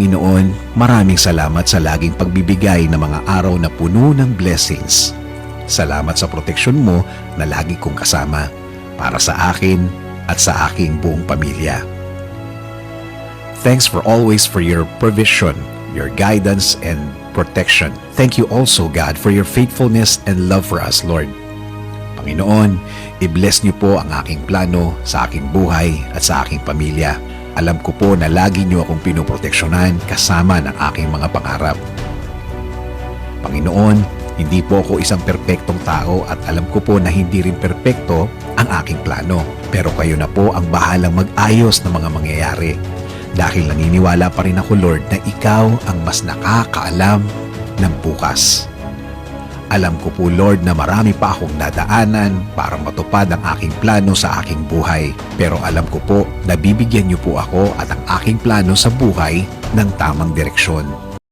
Panginoon, maraming salamat sa laging pagbibigay ng mga araw na puno ng blessings. Salamat sa proteksyon mo na lagi kong kasama para sa akin at sa aking buong pamilya. Thanks for always for your provision, your guidance and protection. Thank you also, God, for your faithfulness and love for us, Lord. Panginoon, i-bless niyo po ang aking plano sa aking buhay at sa aking pamilya. Alam ko po na lagi niyo akong pinoproteksyonan kasama ng aking mga pangarap. Panginoon, hindi po ako isang perpektong tao at alam ko po na hindi rin perpekto ang aking plano. Pero kayo na po ang bahalang mag-ayos ng mga mangyayari. Dahil naniniwala pa rin ako, Lord, na ikaw ang mas nakakaalam ng bukas. Alam ko po, Lord, na marami pa akong nadaanan para matupad ang aking plano sa aking buhay. Pero alam ko po na bibigyan niyo po ako at ang aking plano sa buhay ng tamang direksyon.